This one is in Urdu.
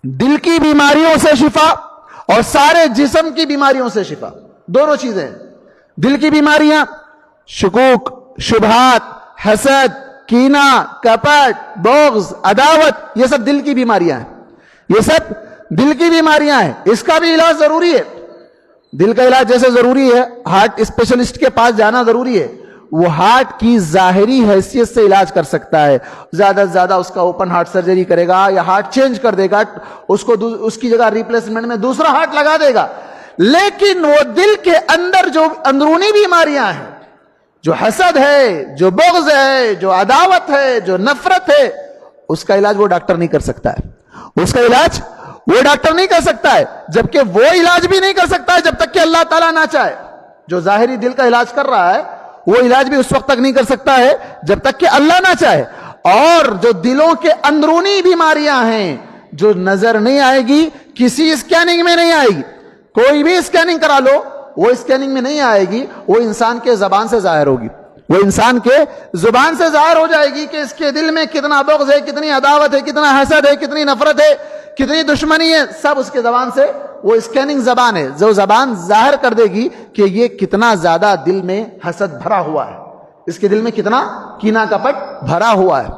دل کی بیماریوں سے شفا اور سارے جسم کی بیماریوں سے شفا، دونوں چیزیں۔ دل کی بیماریاں شکوک، شبہات، حسد، کینہ، کپٹ، بغض، عداوت، یہ سب دل کی بیماریاں ہیں، یہ سب دل کی بیماریاں ہیں۔ اس کا بھی علاج ضروری ہے۔ دل کا علاج جیسے ضروری ہے، ہارٹ اسپیشلسٹ کے پاس جانا ضروری ہے، وہ ہارٹ کی ظاہری حیثیت سے علاج کر سکتا ہے۔ زیادہ سے زیادہ اس کا اوپن ہارٹ سرجری کرے گا یا ہارٹ چینج کر دے گا، اس کی جگہ ریپلیسمنٹ میں دوسرا ہارٹ لگا دے گا۔ لیکن وہ دل کے اندر جو اندرونی بیماریاں ہیں، جو حسد ہے، جو بغض ہے، جو عداوت ہے، جو نفرت ہے، اس کا علاج وہ ڈاکٹر نہیں کر سکتا ہے، اس کا علاج وہ ڈاکٹر نہیں کر سکتا ہے، جبکہ وہ علاج بھی نہیں کر سکتا ہے جب تک کہ اللہ تعالیٰ نہ چاہے۔ جو ظاہری دل کا علاج کر رہا ہے وہ علاج بھی اس وقت تک نہیں کر سکتا ہے جب تک کہ اللہ نہ چاہے۔ اور جو دلوں کے اندرونی بیماریاں ہیں، جو نظر نہیں آئے گی، کسی اسکیننگ میں نہیں آئے گی، کوئی بھی اسکیننگ کرا لو وہ اسکیننگ میں نہیں آئے گی، وہ انسان کے زبان سے ظاہر ہوگی، وہ انسان کے زبان سے ظاہر ہو جائے گی کہ اس کے دل میں کتنا بغض ہے، کتنی عداوت ہے، کتنا حسد ہے، کتنی نفرت ہے، کتنی دشمنی ہے، سب اس کے زبان سے، وہ اسکیننگ زبان ہے جو زبان ظاہر کر دے گی کہ یہ کتنا زیادہ دل میں حسد بھرا ہوا ہے، اس کے دل میں کتنا کینہ کپٹ بھرا ہوا ہے۔